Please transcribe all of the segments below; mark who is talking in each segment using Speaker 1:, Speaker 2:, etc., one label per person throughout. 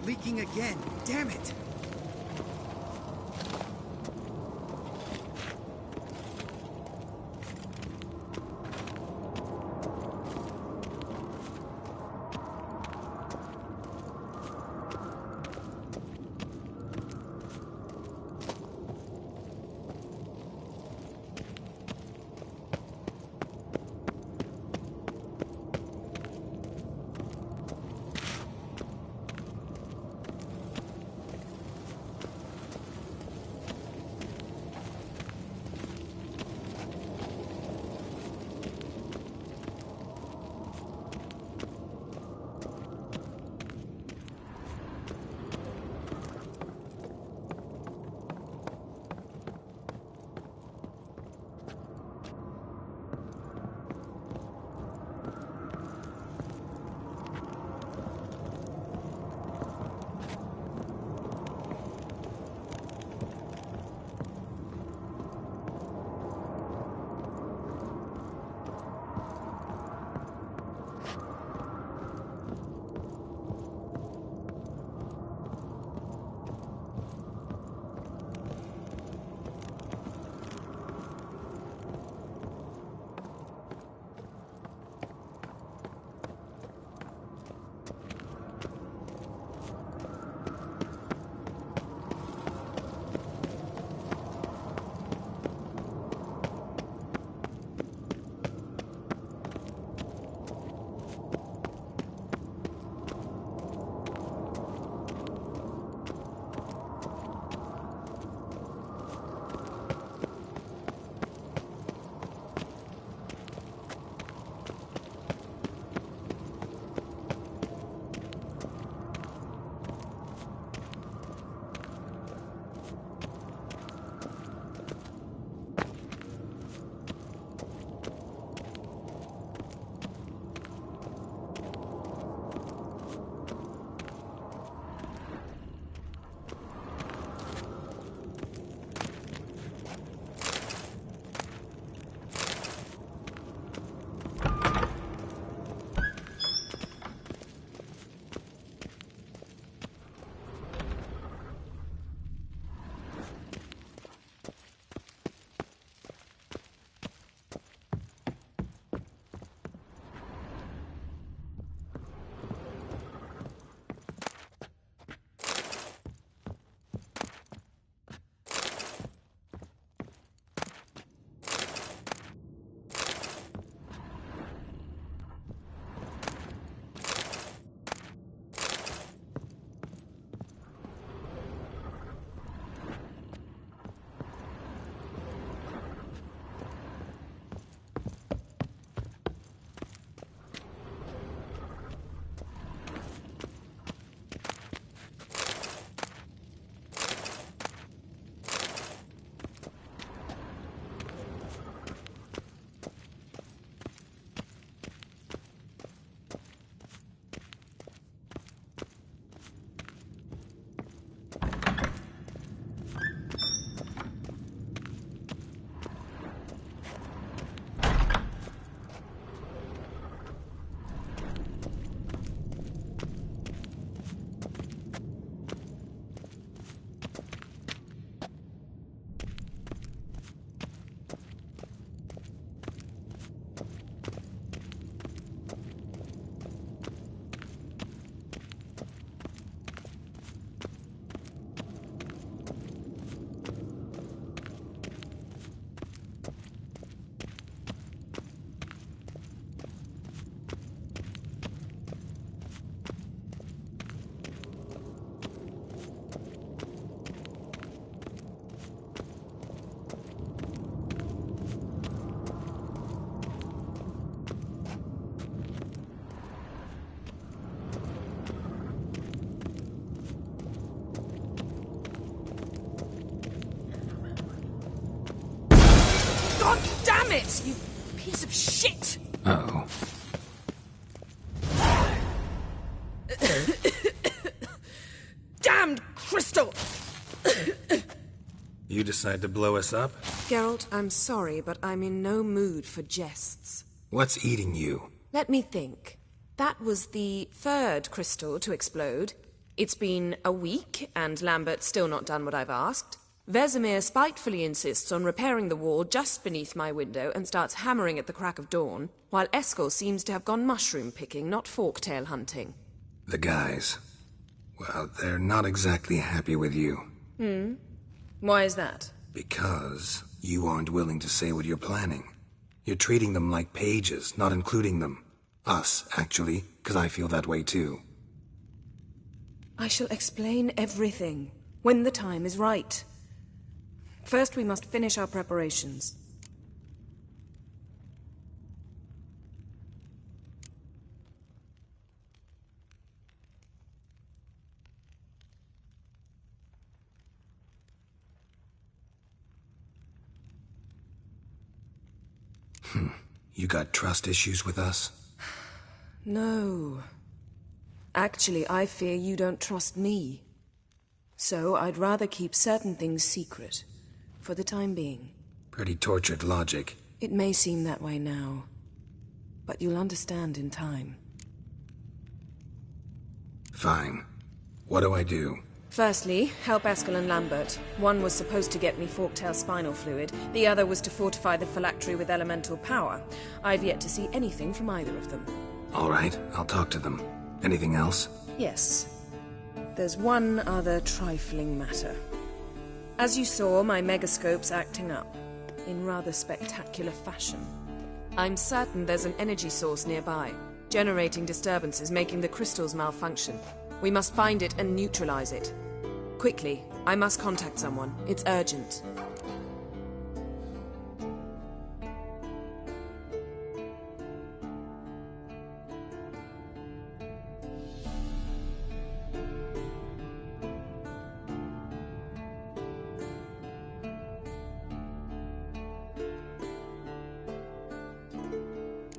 Speaker 1: leaking again. Damn it!
Speaker 2: it, you piece of shit!
Speaker 3: Uh-oh.
Speaker 2: Damned crystal!
Speaker 3: You decide to blow us up?
Speaker 2: Geralt, I'm sorry, but I'm in no mood for jests.
Speaker 3: What's eating you?
Speaker 2: Let me think. That was the third crystal to explode. It's been a week, and Lambert's still not done what I've asked. Vesemir spitefully insists on repairing the wall just beneath my window and starts hammering at the crack of dawn, while Eskel seems to have gone mushroom picking, not forktail hunting.
Speaker 3: The guys. Well, they're not exactly happy with you.
Speaker 2: Why is that?
Speaker 3: Because you aren't willing to say what you're planning. You're treating them like pages, not including them. Us, actually, because I feel that way too.
Speaker 2: I shall explain everything, when the time is right. First, we must finish our preparations.
Speaker 3: You got trust issues with us?
Speaker 2: No. Actually, I fear you don't trust me. So I'd rather keep certain things secret, for the time being.
Speaker 3: Pretty tortured logic.
Speaker 2: It may seem that way now, but you'll understand in time.
Speaker 3: Fine. What do I do?
Speaker 2: Firstly, help Eskel and Lambert. One was supposed to get me forktail spinal fluid, the other was to fortify the phylactery with elemental power. I've yet to see anything from either of them.
Speaker 3: All right, I'll talk to them. Anything else?
Speaker 2: Yes. There's one other trifling matter. As you saw, my megascope's acting up, in rather spectacular fashion. I'm certain there's an energy source nearby, generating disturbances, making the crystals malfunction. We must find it and neutralize it. Quickly, I must contact someone. It's urgent.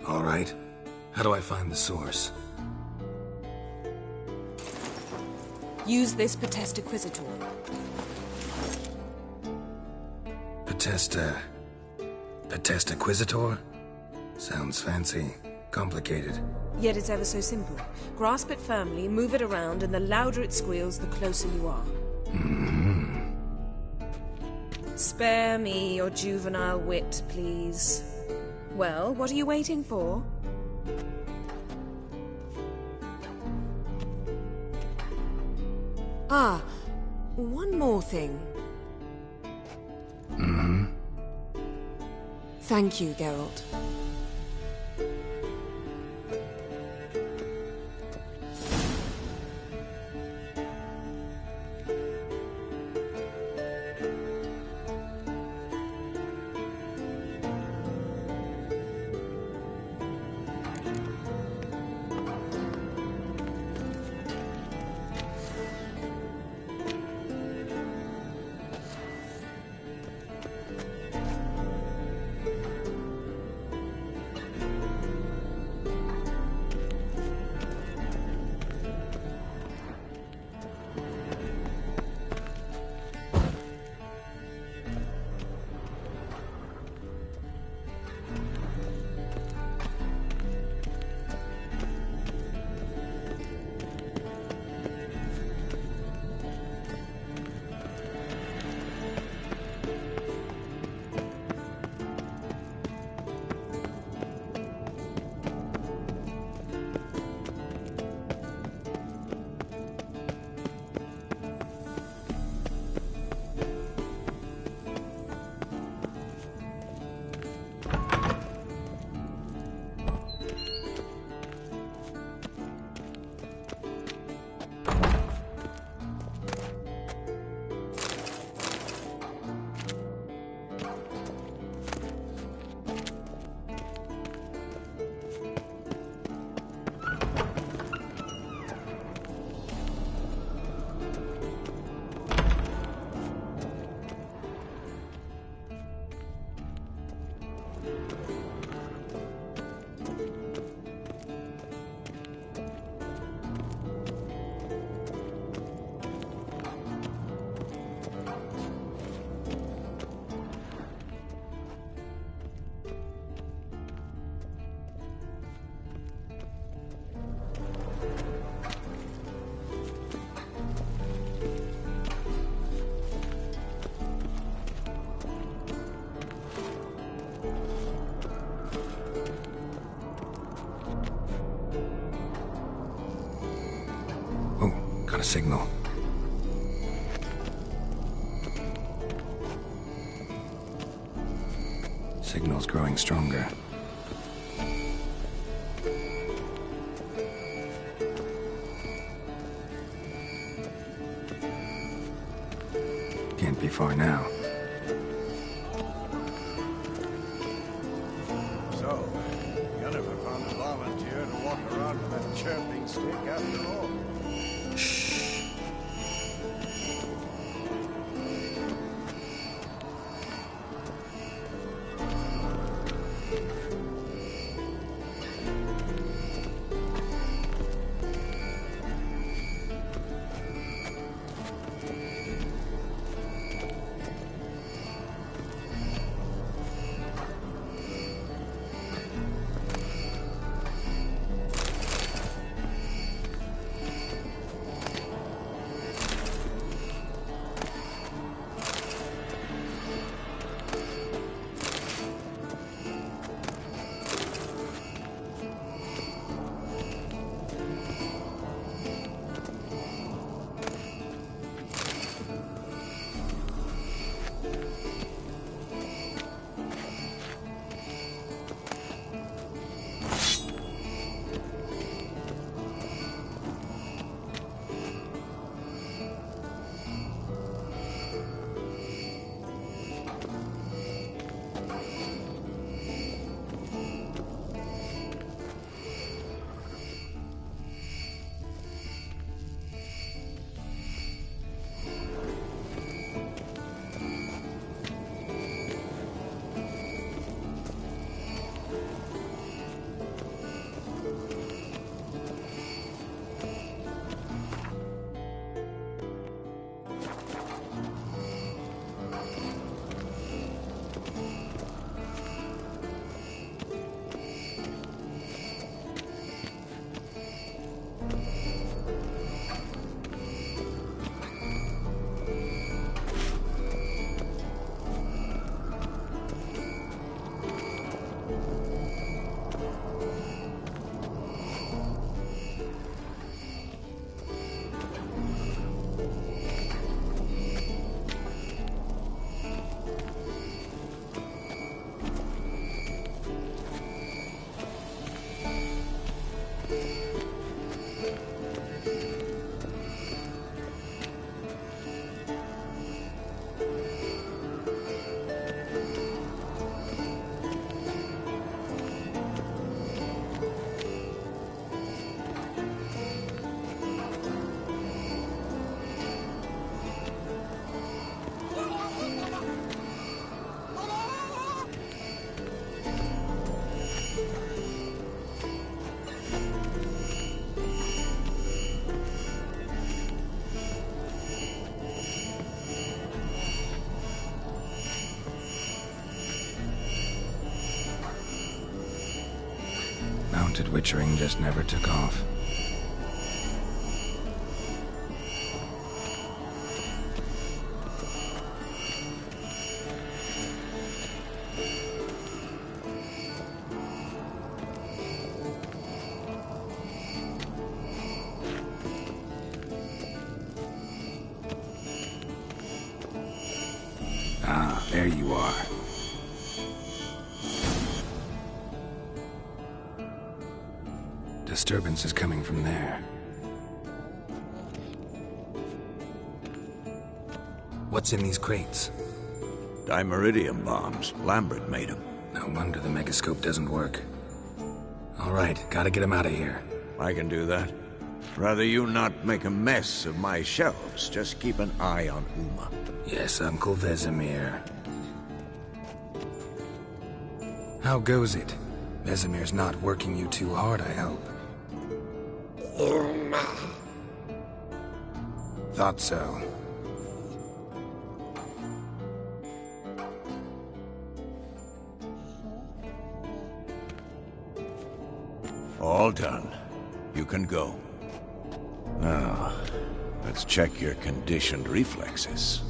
Speaker 3: All right. How do I find the source?
Speaker 2: Use this Potestaquizitor.
Speaker 3: Potestaquizitor? Sounds fancy. Complicated.
Speaker 2: Yet it's ever so simple. Grasp it firmly, move it around, and the louder it squeals, the closer you are. Spare me your juvenile wit, please. Well, what are you waiting for? Ah, one more thing. Thank you, Geralt.
Speaker 3: signal. Signal's growing stronger. Can't be far now.
Speaker 4: So, Jennifer found a volunteer to walk around with that chirping stick after all.
Speaker 3: Mounted witchering just never took off. Ah, there you are. Disturbance is coming from there. What's in these crates?
Speaker 4: Dimeridium bombs. Lambert made them.
Speaker 3: No wonder the megascope doesn't work. All right, gotta get him out of here.
Speaker 4: I can do that. Rather you not make a mess of my shelves. Just keep an eye on Uma.
Speaker 3: Yes, Uncle Vesemir. How goes it? Vesemir's not working you too hard, I hope. Thought so.
Speaker 4: All done. You can go. Now, let's check your conditioned reflexes.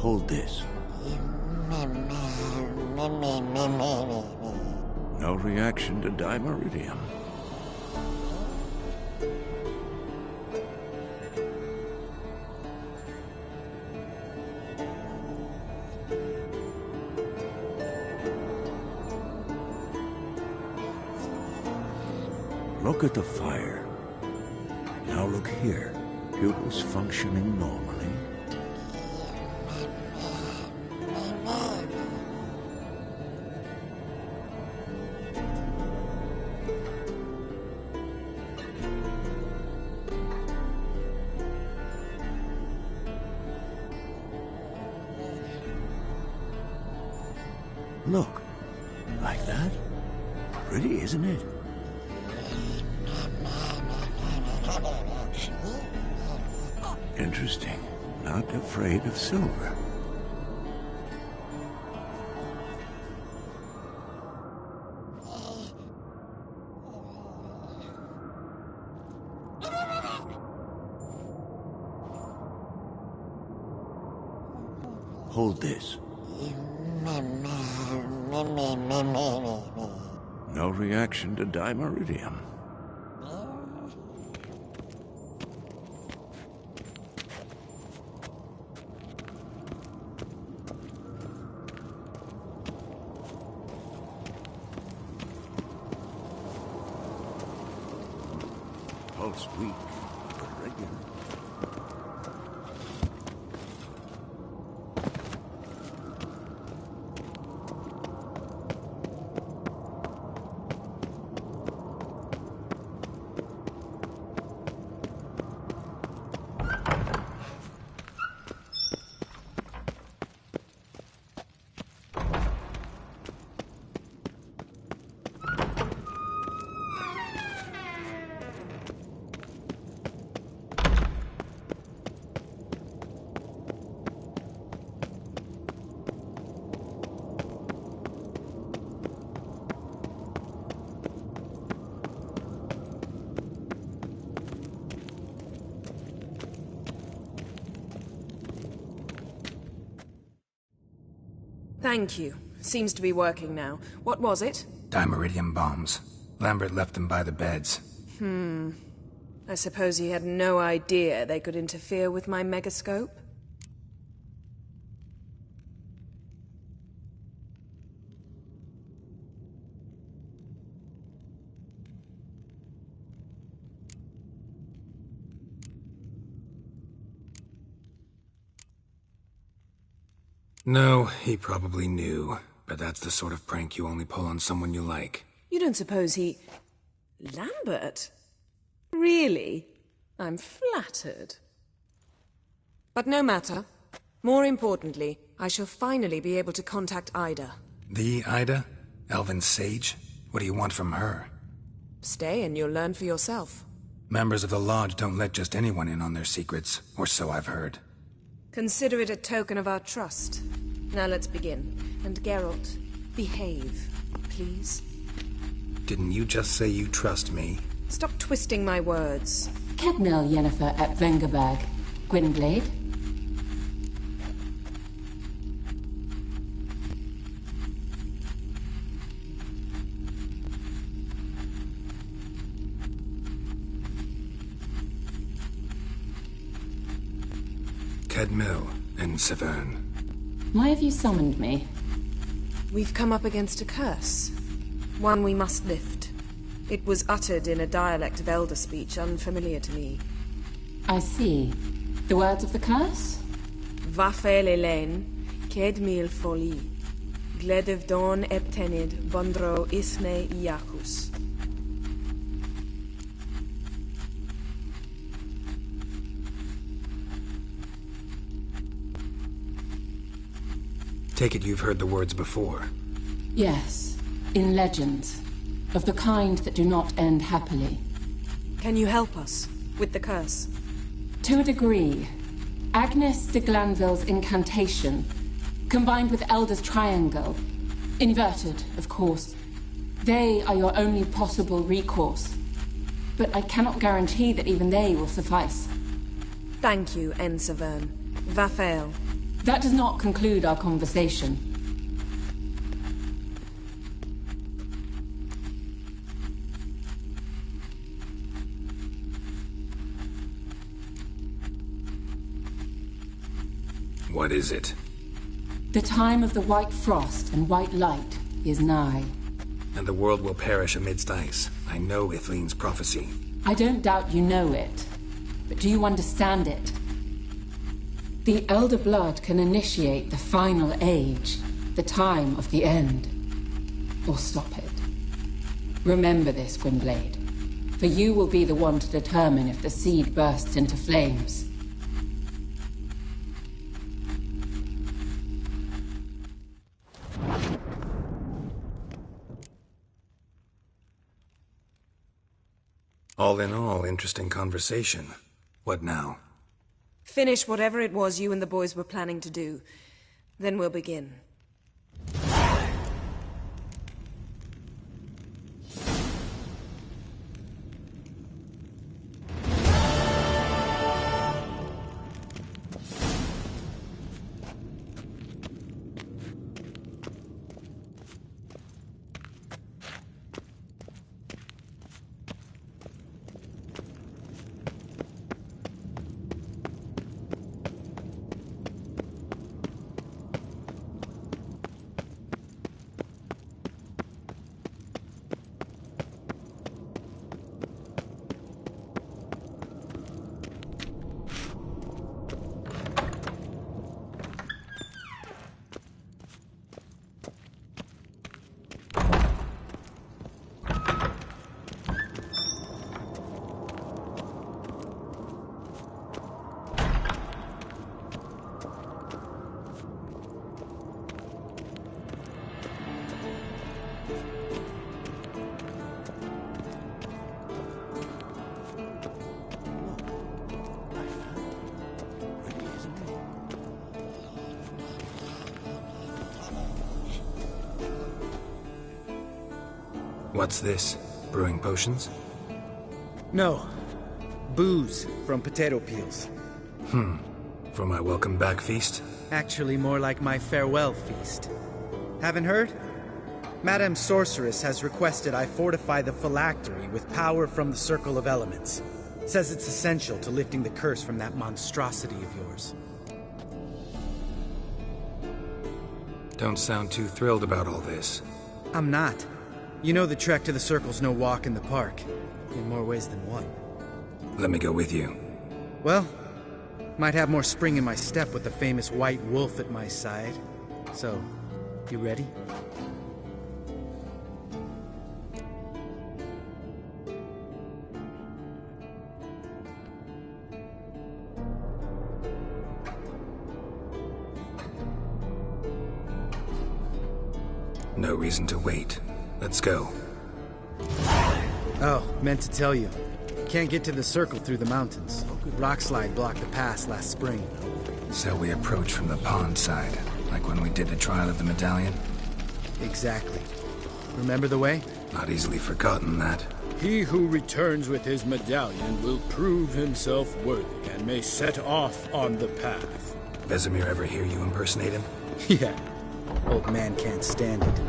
Speaker 4: Hold this. No reaction to dimeridium. Look at the fire. Now look here. Pupils functioning normally. Look, like that? Pretty, isn't it? Interesting. Not afraid of silver. Hold this. No reaction to dimeridium. Pulse weak, but regular.
Speaker 2: Thank you. Seems to be working now. What was it?
Speaker 3: Dimeridium bombs. Lambert left them by the beds.
Speaker 2: I suppose he had no idea they could interfere with my megascope?
Speaker 3: No, he probably knew. But that's the sort of prank you only pull on someone you like.
Speaker 2: You don't suppose he... Lambert? Really? I'm flattered. But no matter. More importantly, I shall finally be able to contact Ida.
Speaker 3: The Ida? Elven sage? What do you want from her?
Speaker 2: Stay and you'll learn for yourself.
Speaker 3: Members of the Lodge don't let just anyone in on their secrets, or so I've heard.
Speaker 2: Consider it a token of our trust. Now let's begin. And Geralt, behave, please.
Speaker 3: Didn't you just say you trust me?
Speaker 2: Stop twisting my words.
Speaker 5: Kednel Yennefer at Vengerberg. Gwynblade.
Speaker 3: Kedmil and Severn.
Speaker 5: Why have you summoned me?
Speaker 2: We've come up against a curse. One we must lift. It was uttered in a dialect of Elder speech unfamiliar to me.
Speaker 5: I see. The words of the curse?
Speaker 2: Vafel Elaine, Kedmil Foli, Gledev Don Eptenid, Bondro Isne Iakus.
Speaker 3: Take it you've heard the words before.
Speaker 5: Yes, in legends. Of the kind that do not end happily.
Speaker 2: Can you help us with the curse?
Speaker 5: To a degree. Agnes de Glanville's incantation, combined with Elder's triangle, inverted, of course. They are your only possible recourse. But I cannot guarantee that even they will suffice.
Speaker 2: Thank you, Severn. Vafel.
Speaker 5: That does not conclude our conversation.
Speaker 3: What is it?
Speaker 5: The time of the white frost and white light is nigh.
Speaker 3: And the world will perish amidst ice. I know Ithleen's prophecy.
Speaker 5: I don't doubt you know it, but do you understand it? The Elder Blood can initiate the final age, the time of the end, or stop it. Remember this, Gwynblade, for you will be the one to determine if the seed bursts into flames.
Speaker 3: All in all, interesting conversation. What now?
Speaker 2: Finish whatever it was you and the boys were planning to do. Then we'll begin.
Speaker 3: What's this? Brewing potions?
Speaker 1: No. Booze from potato peels.
Speaker 3: For my welcome back feast?
Speaker 1: Actually, more like my farewell feast. Haven't heard? Madame Sorceress has requested I fortify the phylactery with power from the Circle of Elements. Says it's essential to lifting the curse from that monstrosity of yours.
Speaker 3: Don't sound too thrilled about all this.
Speaker 1: I'm not. You know the trek to the Circle's no walk in the park. In more ways than one.
Speaker 3: Let me go with you.
Speaker 1: Well, might have more spring in my step with the famous White Wolf at my side. So, you ready?
Speaker 3: No reason to wait. Let's go.
Speaker 1: Oh, meant to tell you. Can't get to the Circle through the mountains. Rockslide blocked the pass last spring.
Speaker 3: So we approach from the pond side, like when we did the trial of the medallion?
Speaker 1: Exactly. Remember the way?
Speaker 3: Not easily forgotten, that.
Speaker 6: He who returns with his medallion will prove himself worthy and may set off on the path.
Speaker 3: Vesemir ever hear you impersonate him?
Speaker 1: Yeah. Old man can't stand it.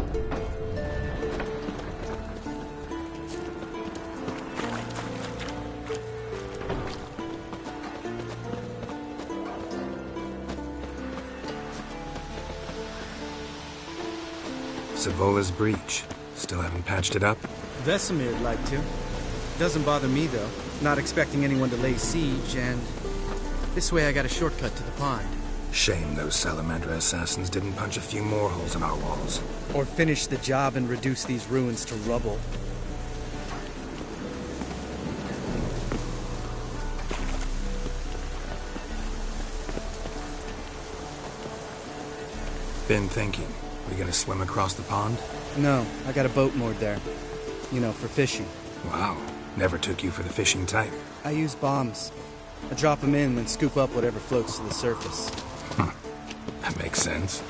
Speaker 3: Savola's breach. Still haven't patched it up?
Speaker 1: Vesemir'd like to. Doesn't bother me, though. Not expecting anyone to lay siege, and this way I got a shortcut to the pond.
Speaker 3: Shame those Salamandra assassins didn't punch a few more holes in our walls.
Speaker 1: Or finish the job and reduce these ruins to rubble.
Speaker 3: Been thinking. We gonna swim across the pond?
Speaker 1: No, I got a boat moored there. You know, for fishing.
Speaker 3: Wow. Never took you for the fishing type.
Speaker 1: I use bombs. I drop them in, then scoop up whatever floats to the surface.
Speaker 3: That makes sense.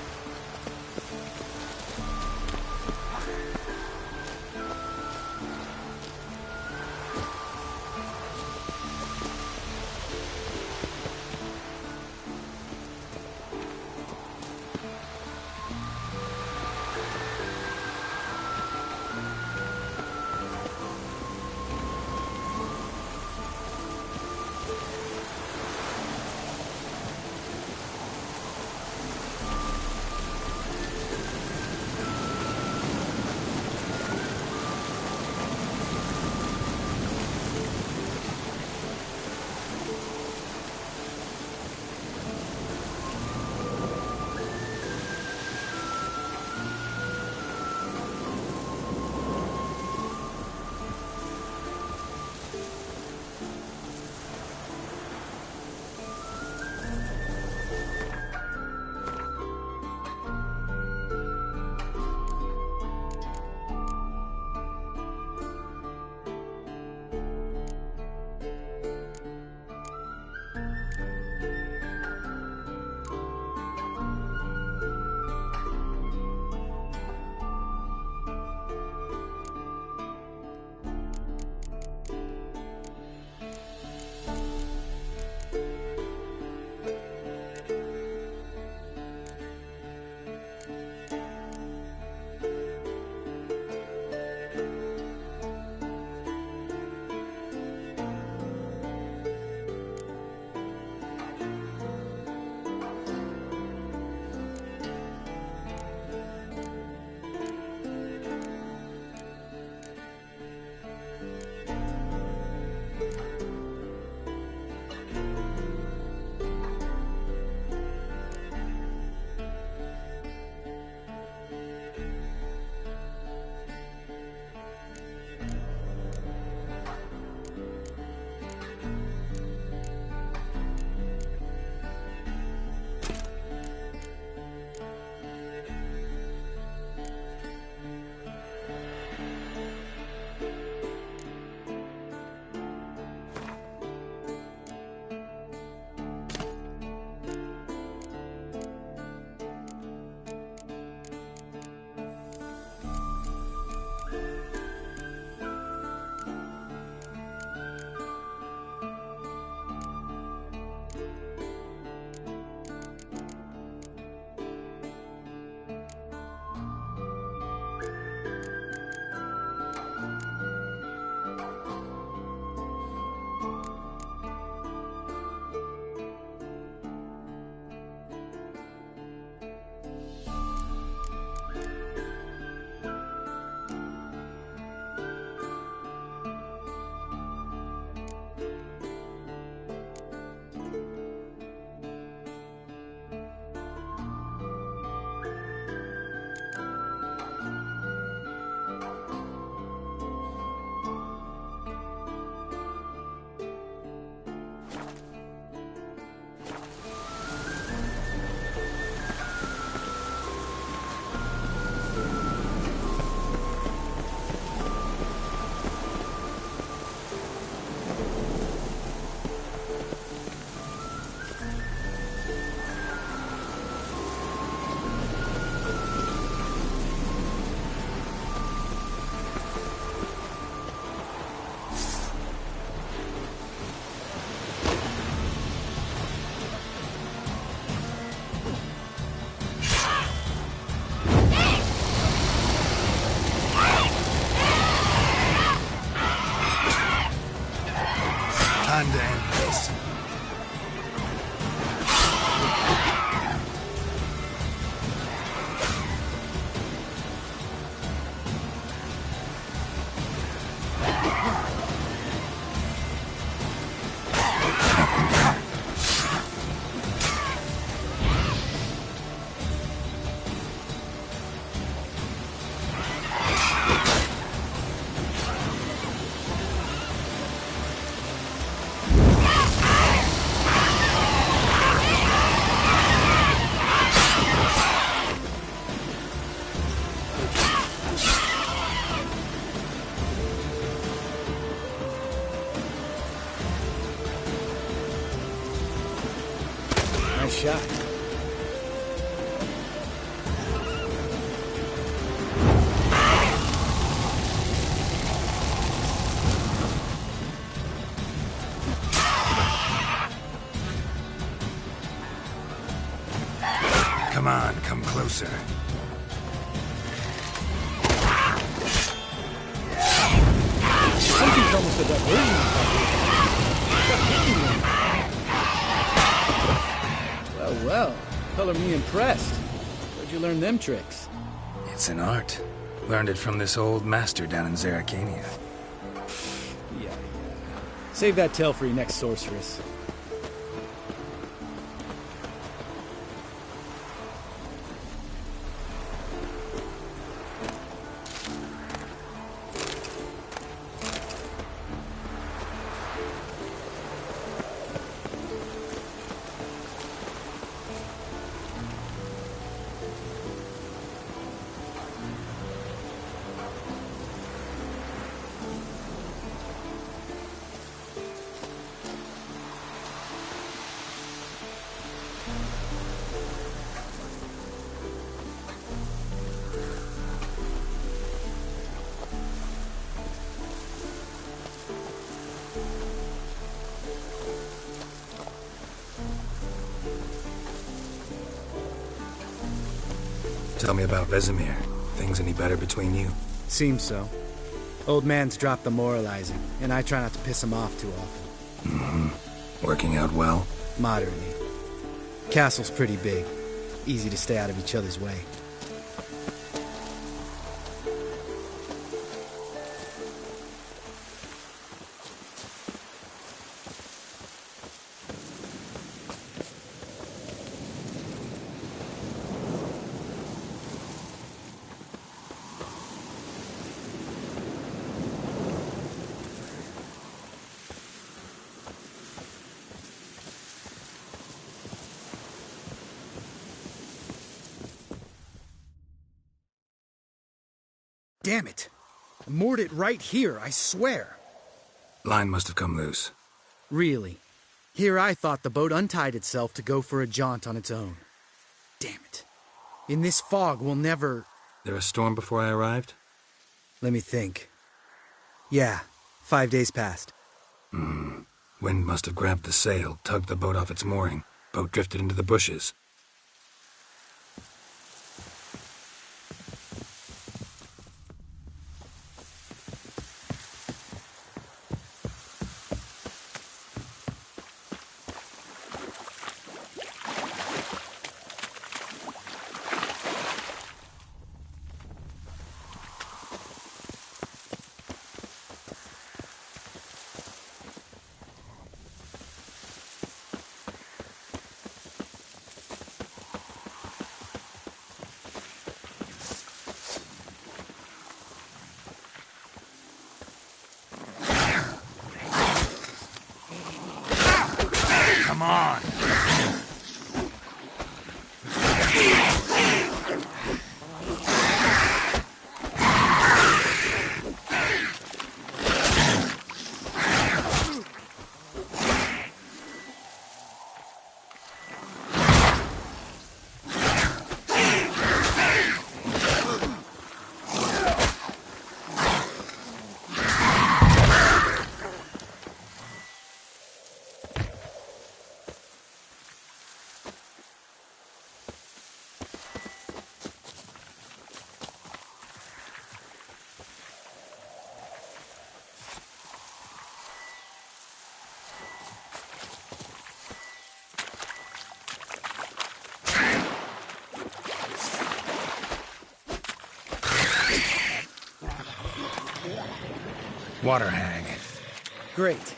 Speaker 3: Time to end this.
Speaker 6: Nice shot.
Speaker 3: Come on, come closer.
Speaker 6: Something's almost a diversion. Well, color me impressed. Where'd you learn them tricks?
Speaker 3: It's an art. Learned it from this old master down in Zerrikania.
Speaker 6: Yeah. Save that tale for your next sorceress.
Speaker 3: Tell me about Vesemir. Things any better between you?
Speaker 1: Seems so. Old man's dropped the moralizing, and I try not to piss him off too often.
Speaker 3: Mm-hmm. Working out well?
Speaker 1: Moderately. Castle's pretty big. Easy to stay out of each other's way. Damn it! I moored it right here, I swear.
Speaker 3: Line must have come loose.
Speaker 1: Really? Here I thought the boat untied itself to go for a jaunt on its own. Damn it. In this fog, we'll never...
Speaker 3: There a storm before I arrived?
Speaker 1: Let me think. Yeah, 5 days passed.
Speaker 3: Wind must have grabbed the sail, tugged the boat off its mooring. Boat drifted into the bushes. Come on! Water hag.
Speaker 1: Great.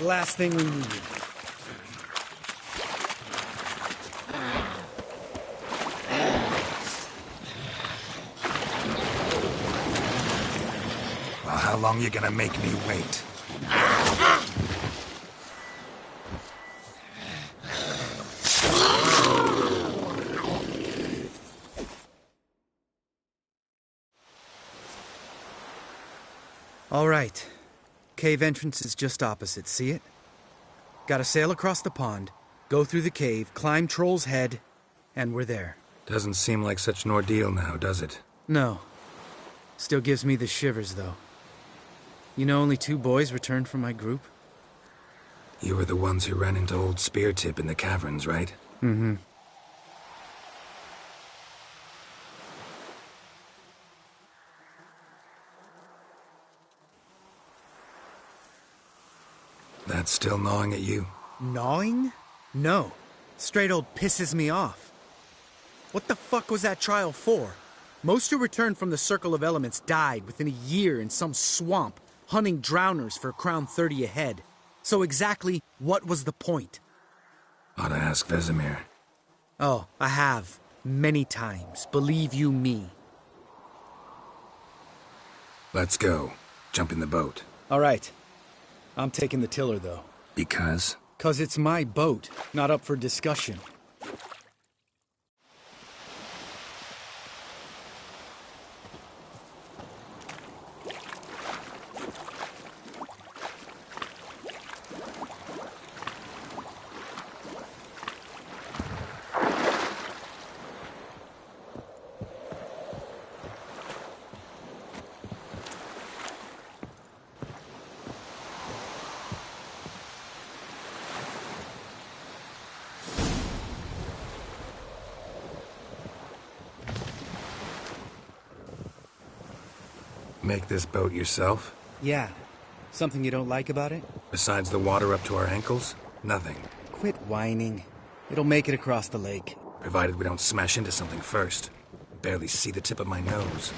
Speaker 1: Last thing we needed.
Speaker 3: Well, how long you gonna make me wait?
Speaker 1: All right. Cave entrance is just opposite, see it? Gotta sail across the pond, go through the cave, climb Troll's Head, and we're there.
Speaker 3: Doesn't seem like such an ordeal now, does it?
Speaker 1: No. Still gives me the shivers, though. You know only 2 boys returned from my group?
Speaker 3: You were the ones who ran into old Speartip in the caverns, right?
Speaker 1: Mm-hmm.
Speaker 3: That's still gnawing at you?
Speaker 1: Gnawing? No. Straight old pisses me off. What the fuck was that trial for? Most who returned from the Circle of Elements died within a year in some swamp, hunting drowners for Crown 30 a head. So exactly what was the point?
Speaker 3: Ought to ask Vesemir.
Speaker 1: Oh, I have. Many times. Believe you me.
Speaker 3: Let's go. Jump in the boat.
Speaker 1: All right. I'm taking the tiller, though.
Speaker 3: Because?
Speaker 1: 'Cause it's my boat, not up for discussion.
Speaker 3: Make this boat yourself?
Speaker 1: Yeah. Something you don't like about it?
Speaker 3: Besides the water up to our ankles? Nothing.
Speaker 1: Quit whining. It'll make it across the lake.
Speaker 3: Provided we don't smash into something first. Barely see the tip of my nose.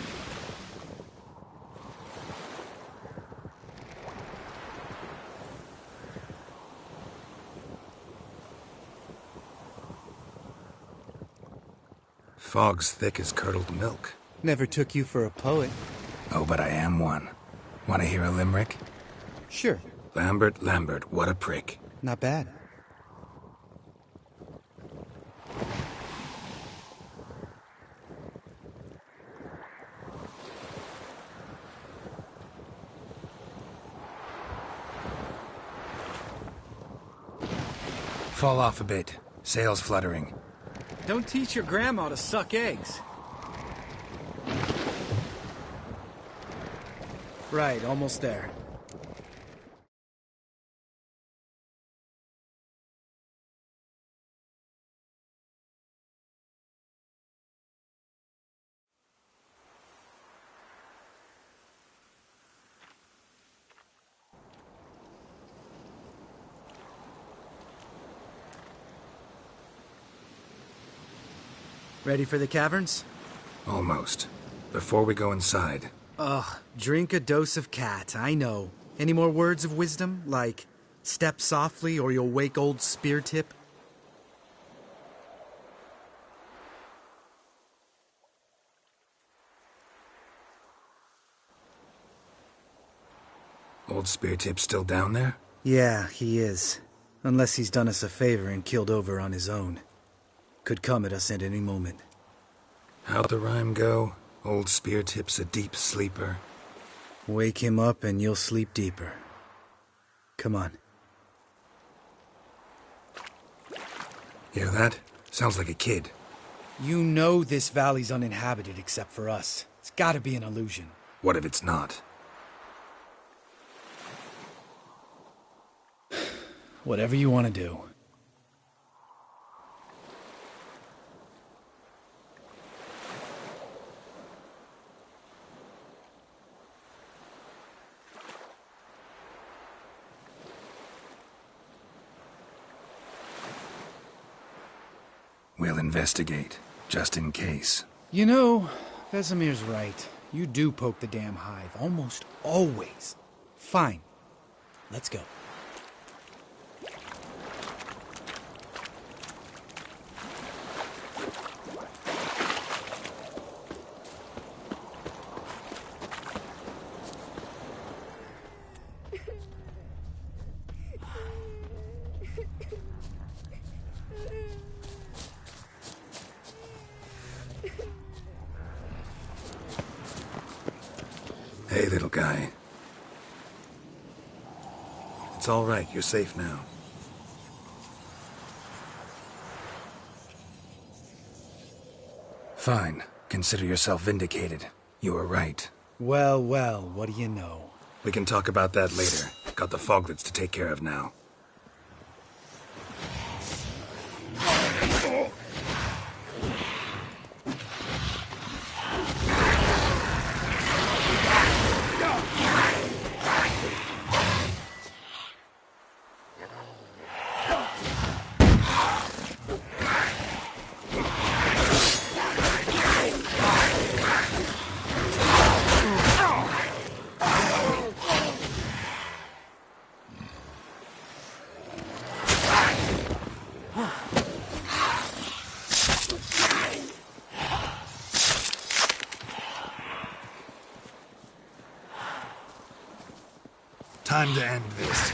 Speaker 3: Fog's thick as curdled milk.
Speaker 1: Never took you for a poet.
Speaker 3: Oh, but I am one. Want to hear a limerick?
Speaker 1: Sure.
Speaker 3: Lambert, what a prick.
Speaker 1: Not bad.
Speaker 3: Fall off a bit. Sails fluttering.
Speaker 1: Don't teach your grandma to suck eggs. Right, almost there. Ready for the caverns?
Speaker 3: Almost. Before we go inside...
Speaker 1: Ugh, drink a dose of cat, I know. Any more words of wisdom, like, step softly or you'll wake old Speartip?
Speaker 3: Old Speartip's still down there?
Speaker 1: Yeah, he is. Unless he's done us a favor and killed over on his own. Could come at us at any moment.
Speaker 3: How'd the rhyme go? Old Speartip's a deep sleeper.
Speaker 1: Wake him up and you'll sleep deeper. Come on.
Speaker 3: Hear that? Sounds like a kid.
Speaker 1: You know this valley's uninhabited except for us. It's gotta be an illusion.
Speaker 3: What if it's not?
Speaker 1: Whatever you want to do.
Speaker 3: We'll investigate, just in case.
Speaker 1: You know, Vesemir's right. You do poke the damn hive, almost always. Fine. Let's go.
Speaker 3: Hey, little guy. It's all right. You're safe now. Fine. Consider yourself vindicated. You were right.
Speaker 1: Well, well, what do you know?
Speaker 3: We can talk about that later. Got the foglets to take care of now. Time to end this.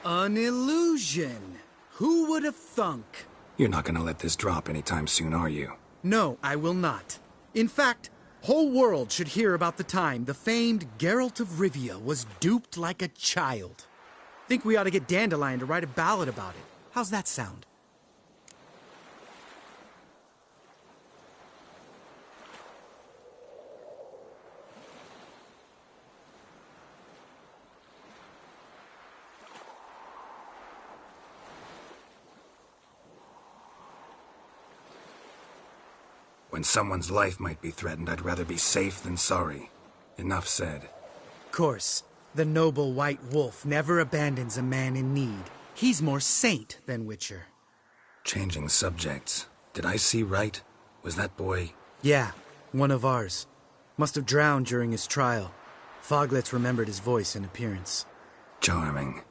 Speaker 1: An illusion! Who would have thunk?
Speaker 3: You're not gonna let this drop anytime soon, are you?
Speaker 1: No, I will not. In fact, whole world should hear about the time the famed Geralt of Rivia was duped like a child. Think we ought to get Dandelion to write a ballad about it. How's that sound?
Speaker 3: When someone's life might be threatened, I'd rather be safe than sorry. Enough said.
Speaker 1: Course, the noble white wolf never abandons a man in need. He's more saint than Witcher.
Speaker 3: Changing subjects. Did I see right? Was that boy...
Speaker 1: Yeah, one of ours. Must have drowned during his trial. Foglets remembered his voice and appearance.
Speaker 3: Charming.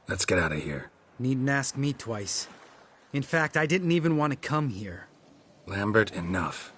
Speaker 3: Let's get out of here.
Speaker 1: Needn't ask me twice. In fact, I didn't even want to come here.
Speaker 3: Lambert, enough.